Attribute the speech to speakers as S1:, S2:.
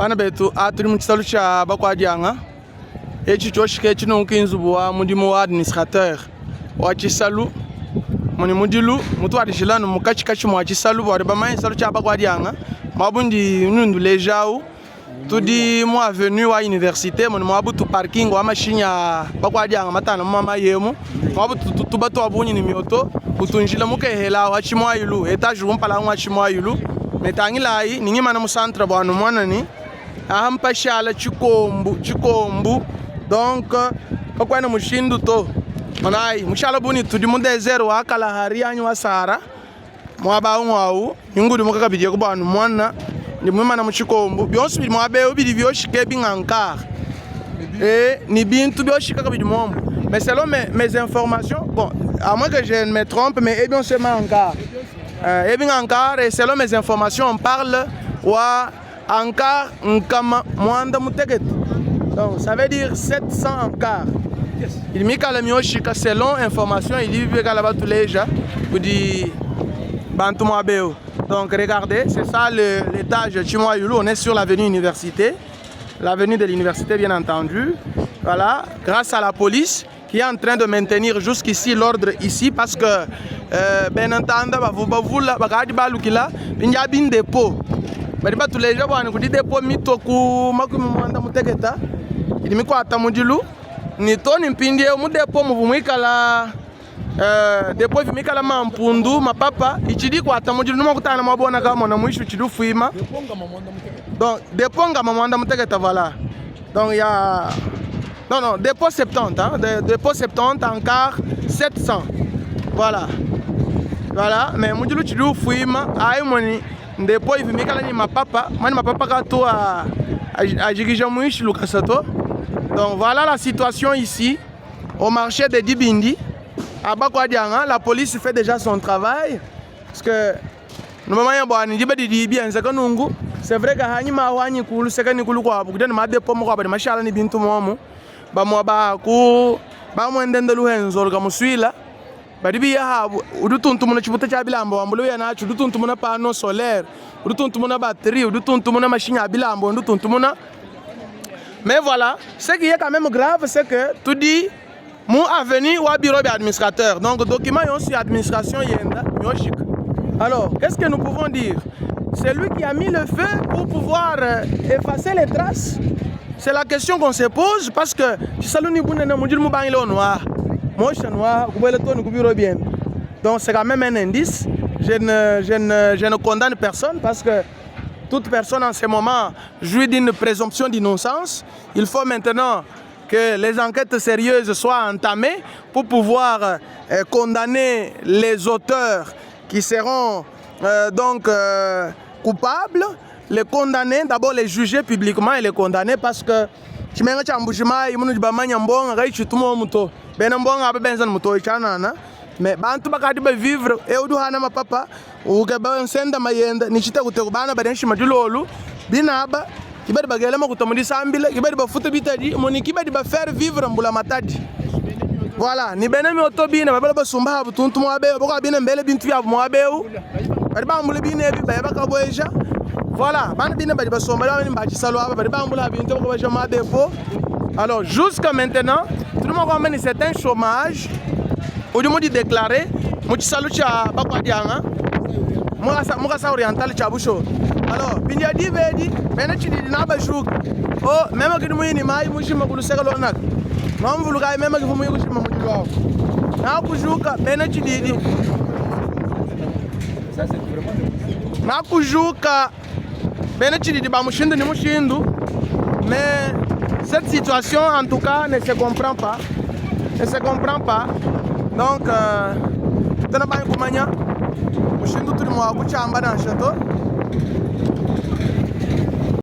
S1: bana betu aturi mu kisalo cha bakwadianga echi choshike echi nunkinzubuwa mudimo wa administrateur wa chisalu muni mudilu mutu adishilano mukachikachi mwa chisalu bari bamayi salu cha bakwadianga mabundi nundu lejau tudi mu avenue wa université muni mwabutu parking wa mashinya bakwadianga matana mama yemu mwabutu tubatu abunyi ni mioto utunjila mukehela wa chimwa yulu etage umpala wa chimwa yulu metangilai ningima na musantra bwanu mwanani ahampa shala chikombu donc kakwana mushindu to manai mushala buni tudi mu desert wa kala hari anyu wa sara mwaba ngwawu nyungudi mukakabije ko bwanu mwana ni mwima na muchikombu byonse bili mwabe obili byoshike bingankar ni bintu byoshika kabidi momo mais selon mes informations bon à moins que je ne me trompe mais et bien seulement encore et selon mes informations on parle wa Ankar Nkama Mwanda Muteget. Donc ça veut dire 700 Ankar. Il m'a calmé Yoshika selon information, il dit que là-bas tous les gens pour dire Bantu Mwabeo. Donc regardez, c'est ça l'étage de Chimoa Yulu, on est sur l'avenue Université. L'avenue de l'université bien entendu. Voilà, grâce à la police qui est en train de maintenir jusqu'ici l'ordre ici parce que ben entendu vous la bagadi balukila binja bin dépôt. Bari batu leja bwana kuti depo mitoku makumi mwanda mutegeta ili mikwata mudilu ni toni mpindie mu depo muvumwikala depo vimikala mampundu mapapa ichidi kwata mudilu numa kutana mabona kama na mwisho chidu fuima donc depo ngama mwanda mutegeta voilà donc ya non depo 70 hein depo 70 encore 700 voilà mais mudilu chidu fuima ayi moni depo ivimikala ni mapapa mani mapapa kato ajigija mwishi lukasato. Donc voilà la situation ici au marché de Dibindi à Bakwadianga. La police fait déjà son travail parce que normalement bwani diba di bien zakanungu c'est vrai que hani mawani kulu sekani kulu kwa bukudani ma depo mo kwa ba mashala ni bintu momo ba mo ba ku ba mo ndende luhenzo ga muswila badibi ya udutuntu muna chibuta cha bilambo ambulo ya nacho udutuntu muna pano solaire udutuntu muna batterie udutuntu muna machine ya bilambo udutuntu muna. Mais voilà, ce qui est quand même grave c'est que tout dit mon avenue wa bureau administrateur donc document yon sur administration yenda yoshik. Alors qu'est-ce que nous pouvons dire? C'est lui qui a mis le feu pour pouvoir effacer les traces. C'est la question qu'on se pose parce que si saluni bunena mujil mu bangilo noir donc c'est quand même un indice. Je ne condamne personne parce que toute personne en ce moment jouit d'une présomption d'innocence. Il faut maintenant que les enquêtes sérieuses soient entamées pour pouvoir condamner les auteurs qui seront coupables, les condamner, d'abord les juger publiquement et les condamner parce que chimenga cha mbushima imunu jibamanya mbonga gaichi tumo muto bena mbonga abe benza muto chanana mais bantu bakati ba vivre e udu hana mapapa uke ba nsenda mayenda nichita kuteko bana badenshi madulolu binaba kibadi bagela makutomudi sambile kibadi ba futa bitadi moni kibadi ba faire vivre mbula matadi. Voilà ni benemi otobina babela basumba habu tuntu mwabe boko bina mbele bintu ya mwabeu badi ba mbule bine bi ba bakaboeja. Voilà, alors jusqu'à maintenant, tout le monde a un certain chômage. Au lieu de déclarer, je suis salué à Bakwadianga, je suis oriental à Boucho. Alors, il y a dit, mais tu dis, oh, même si tu es ni mai, je suis un peu plus sérieux. Non, vous le même si vous êtes un peu plus sérieux. Je suis un peu plus sérieux. Mais cette situation en tout cas ne se comprend pas. Donc tena ba kumanya mushindu tuli mwa kuchamba na shato